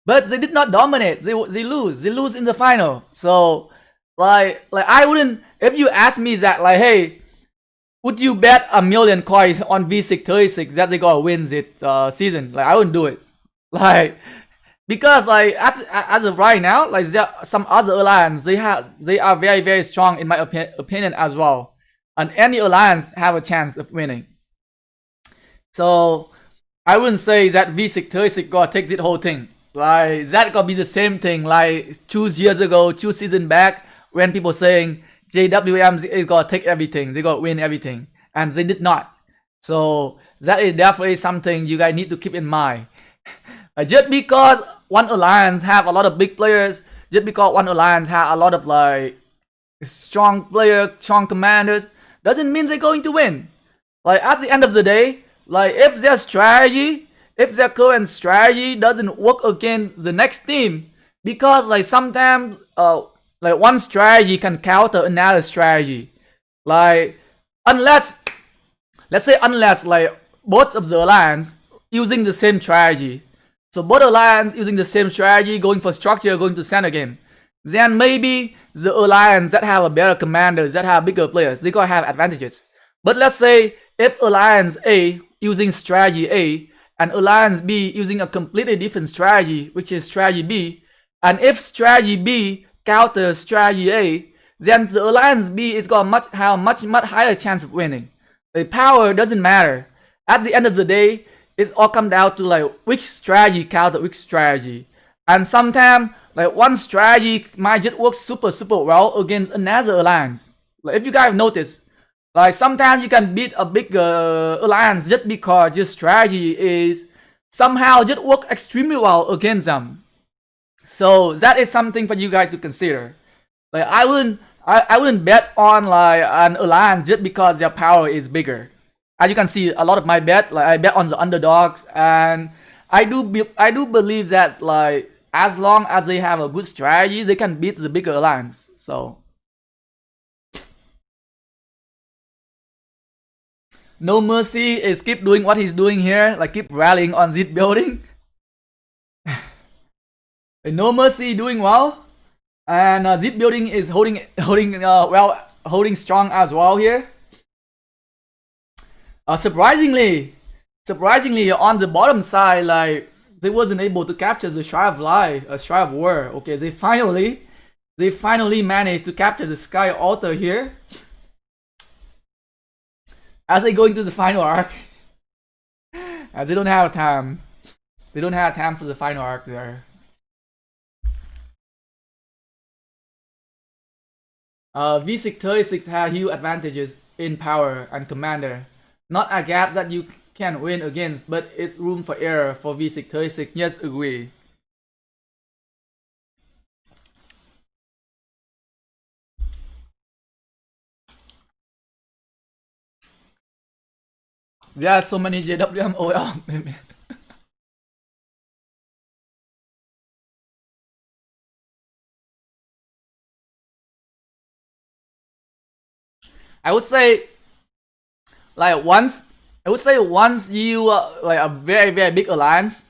A: But they did not dominate. They lose in the final. So like I wouldn't, if you ask me that, like, hey, would you bet 1,000,000 coins on V636 that they gonna win this season? Like I wouldn't do it. Like because like as of right now, like there are some other alliance, they are very very strong in my opinion as well. And any alliance have a chance of winning. So I wouldn't say that V636 gonna take this whole thing. Like that gonna be the same thing like 2 years ago, 2 seasons back, when people saying JWM is gonna take everything, they gonna win everything, and they did not. So that is definitely something you guys need to keep in mind. Just because one alliance have a lot of big players, just because one alliance have a lot of like strong players, strong commanders, doesn't mean they're going to win. Like at the end of the day, like if their strategy, if their current strategy doesn't work against the next team, because like sometimes like one strategy can counter another strategy. Like unless, let's say unless like both of the alliance using the same strategy. So both alliance using the same strategy, going for structure, going to center game. Then maybe the alliance that have a better commanders, that have bigger players, they gonna have advantages. But let's say if alliance A using strategy A and alliance B using a completely different strategy, which is strategy B, and if strategy B counters strategy A, then the alliance B is gonna have much higher chance of winning. The power doesn't matter. At the end of the day, it's all come down to like which strategy counter which strategy. And sometimes like one strategy might just work super well against another alliance. Like if you guys notice, like sometimes you can beat a big alliance just because your strategy is somehow just work extremely well against them. So that is something for you guys to consider. Like I wouldn't bet on like an alliance just because their power is bigger. As you can see, a lot of my bet, like I bet on the underdogs, and I do believe that like as long as they have a good strategy, they can beat the bigger alliance. So No Mercy is keep doing what he's doing here, like keep rallying on Z building. No Mercy doing well, and Z building is holding strong as well here. Surprisingly on the bottom side, like they wasn't able to capture the Shrine of War. Okay, they finally managed to capture the Sky Altar here. As they go into the final arc, as they don't have time. They don't have time for the final arc there. V636 has huge advantages in power and commander. Not a gap that you can win against, but it's room for error for V636. Yes, agree. There are so many JWM OL. I would say, like once you like a very big alliance,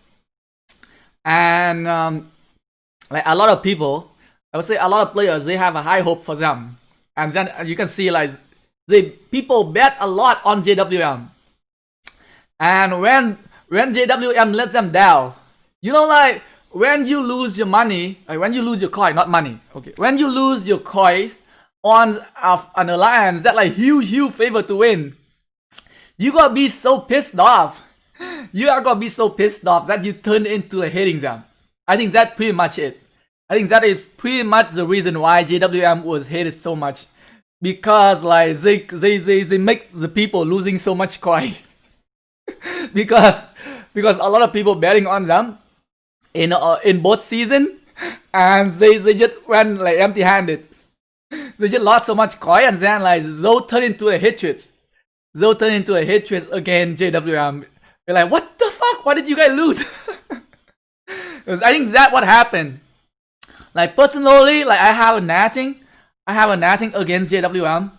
A: and like a lot of people, I would say a lot of players, they have a high hope for them, and then you can see like people bet a lot on JWM, and when JWM lets them down, you know, like when you lose your money, like when you lose your coin, not money, okay, when you lose your coins on an alliance that like huge favor to win, you gotta be so pissed off. You are gonna be so pissed off that you turn into a hating them. I think that's pretty much it. I think that is pretty much the reason why JWM was hated so much, because like they make the people losing so much coins. because a lot of people betting on them in both season, and they just went like empty-handed. They just lost so much coin, and then like Zoe turned into a hatred. Against JWM. They're like, what the fuck? Why did you guys lose? Because I think that's what happened. Like personally, like I have a nothing against JWM.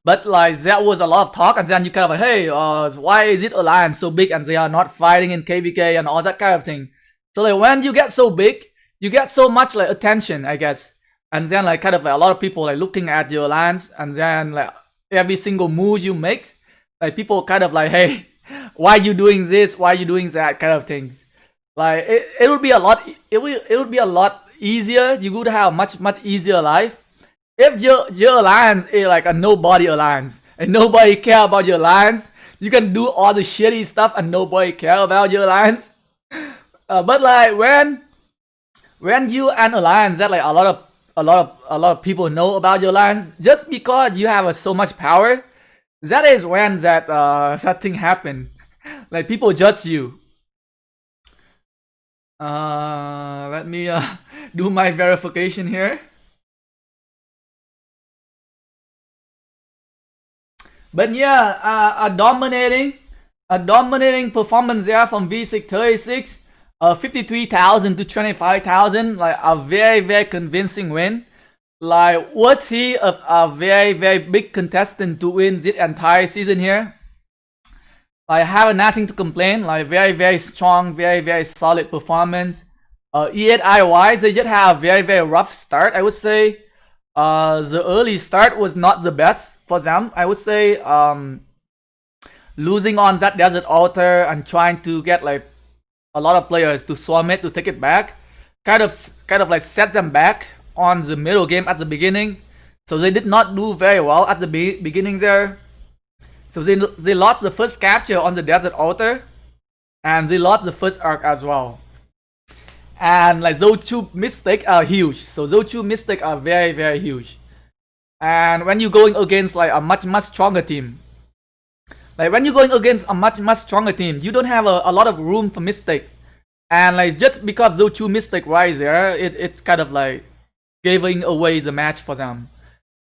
A: But like there was a lot of talk, and then you kind of like, hey, why is it alliance so big and they are not fighting in KvK and all that kind of thing. So like when you get so big, you get so much like attention, I guess. And then like kind of like a lot of people like looking at your alliance, and then like every single move you make, like people kind of like, hey, why you doing this? Why you doing that? Kind of things. Like it would be a lot. It would be a lot easier. You would have a much easier life if your alliance is like a nobody alliance and nobody care about your alliance. You can do all the shitty stuff and nobody care about your alliance. But like when you an alliance that like a lot of people know about your alliance, just because you have so much power, that is when that thing happen. Like people judge you. Let me do my verification here. But yeah, a dominating performance there from V636. 53,000 to 25,000, like a very convincing win, like worthy of a very big contestant to win this entire season here. I have nothing to complain. Like very strong, very solid performance. E8IY, they just have a very rough start, I would say. The early start was not the best for them, I would say. Losing on that desert altar and trying to get like a lot of players to swarm it to take it back, kind of like set them back on the middle game at the beginning. So they did not do very well at the beginning there. So they lost the first capture on the desert altar, and they lost the first arc as well. And like those two mistakes are huge. So those two mistakes are very huge. And when you're going against like a much stronger team, like when you're going against a much stronger team, you don't have a lot of room for mistake. And like just because those two mistakes right there, it kind of like giving away the match for them.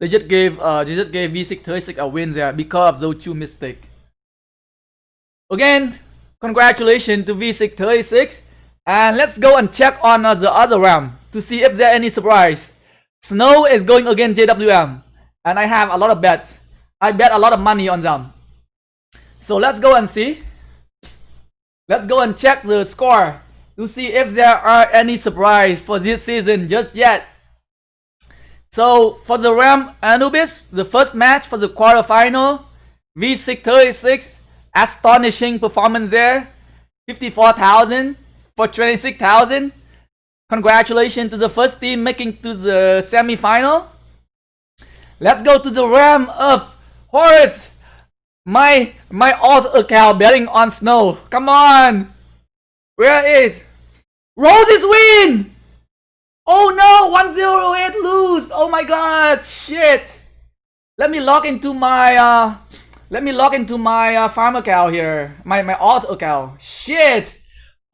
A: They just gave V636 a win there because of those two mistakes. Again, congratulations to V636. And let's go and check on the other round to see if there's any surprise. Snow is going against JWM, and I have a lot of bets. I bet a lot of money on them. So let's go and see. Let's go and check the score to see if there are any surprise for this season just yet. So for the Ram Anubis, the first match for the quarterfinal, V636, astonishing performance there, 54,000 for 26,000. Congratulations to the first team making to the semi-final. Let's go to the Ram of Horus. My alt account betting on snow. Come on. Where is Roses win? Oh no, 108 lose. Oh my god, shit. Let me log into my farm account here. My alt account. Shit.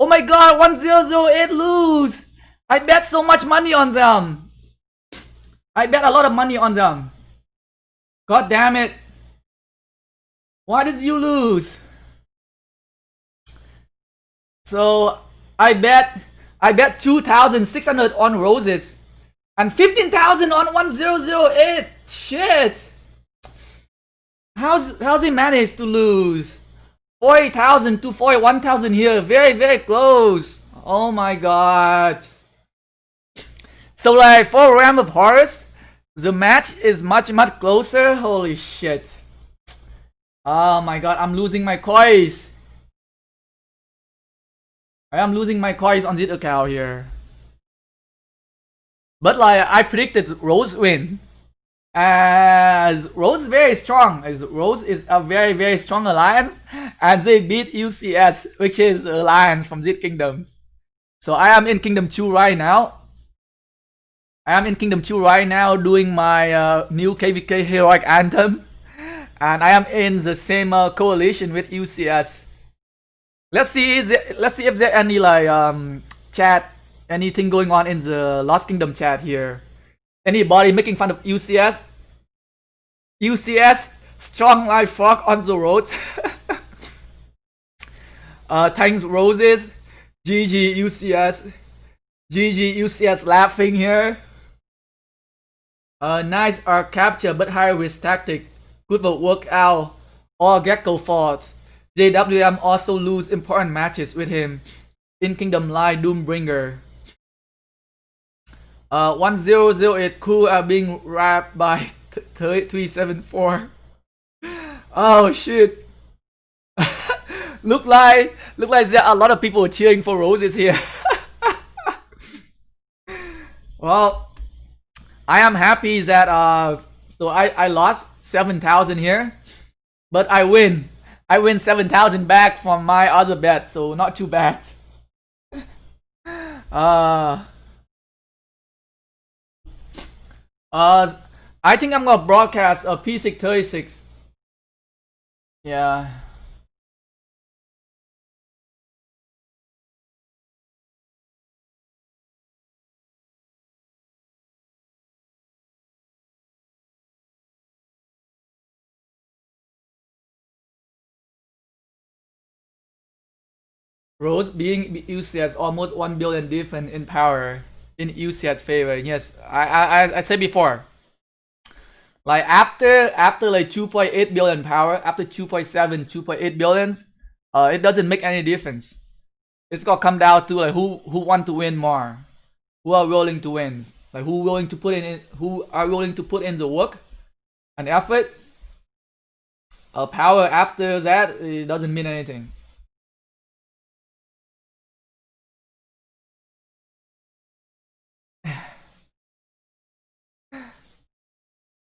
A: Oh my god, 1008 lose. I bet so much money on them. I bet a lot of money on them. God damn it. Why did you lose? So I bet 2,600 on Roses and 15,000 on 1008. Shit. How's he managed to lose? 40,000 to 41,000 here. Very, very close. Oh my god. So like for Ram of Horus, the match is much closer. Holy shit. Oh my god, I'm losing my coins. I am losing my coins on this account here. But like I predicted Rose win. As Rose is very strong. As Rose is a very strong alliance. And they beat UCS, which is alliance from Z Kingdoms. So I am in Kingdom 2 right now. Doing my new KvK Heroic Anthem. And I am in the same coalition with UCS. Let's see if there any like chat, anything going on in the Lost Kingdom chat here. Anybody making fun of UCS? UCS strong like frog on the roads. Thanks Roses. GG UCS. GG UCS laughing here. Nice arc capture but high risk tactic. Good work out. Or Gecko fought. JWM also lose important matches with him in Kingdom Lie Doombringer. 1008 crew are being wrapped by 374. Oh shit. look like there are a lot of people cheering for Roses here. Well, I am happy that so I lost 7,000 here, but I win 7,000 back from my other bet, so not too bad. I think I'm gonna broadcast a P636. Yeah. Rose being UCS almost 1 billion different in power in UCS favor. Yes, I said before. Like after like 2.8 billion power, after 2.7, 2.8 billions, it doesn't make any difference. It's gonna come down to like who want to win more, who are willing to win, like who are willing to put in the work and effort. Power after that, it doesn't mean anything.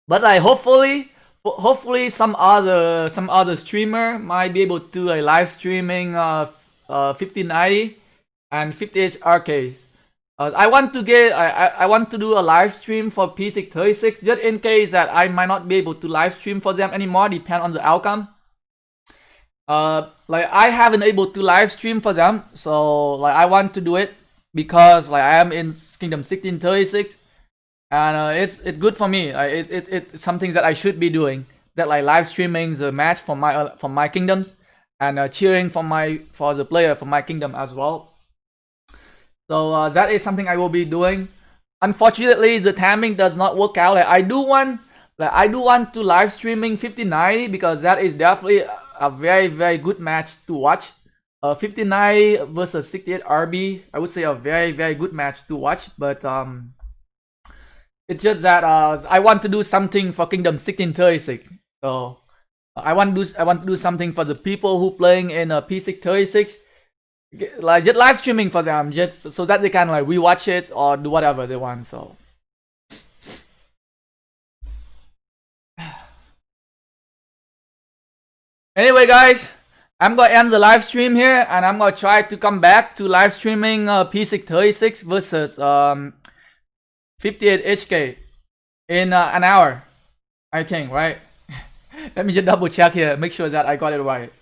A: But like hopefully some other streamer might be able to like live streaming 1590 and 58 arcades. I want to do a live stream for P636 just in case that I might not be able to live stream for them anymore, depend on the outcome. Like I haven't able to live stream for them, so like I want to do it because like I am in Kingdom 1636. And it's good for me. It's something that I should be doing. That like live streaming the match for my kingdoms and cheering for the player for my kingdom as well. So that is something I will be doing. Unfortunately, the timing does not work out. Like I do want to live streaming 1590 because that is definitely a very good match to watch. 59 versus 68 RB. I would say a very good match to watch, but it's just that I want to do something for Kingdom 1636. So I want to do something for the people who playing in P636, like just live streaming for them, just so that they can like rewatch it or do whatever they want. So anyway, guys, I'm gonna end the live stream here, and I'm gonna try to come back to live streaming P636 versus 58 HK in an hour, I think, right? Let me just double check here, make sure that I got it right.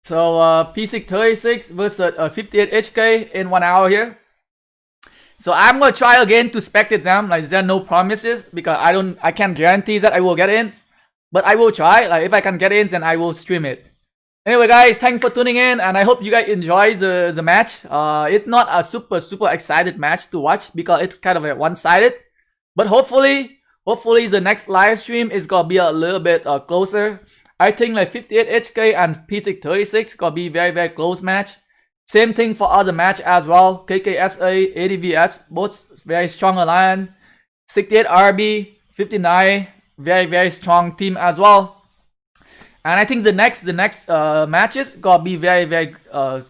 A: So P636 versus 58 HK in 1 hour here. So I'm gonna try again to spectate them. Like, there are no promises because I can't guarantee that I will get in. But I will try. Like, if I can get in, then I will stream it. Anyway, guys, thanks for tuning in, and I hope you guys enjoy the match. It's not a super excited match to watch because it's kind of a one-sided. But hopefully the next live stream is gonna be a little bit closer. I think like 58 HK and P636 gonna be very close match. Same thing for other match as well. KvK S2, ADVS, both very strong alliance. 68 RB, 59. Very strong team as well, and I think the next matches gonna be very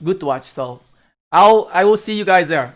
A: good to watch. So I will see you guys there.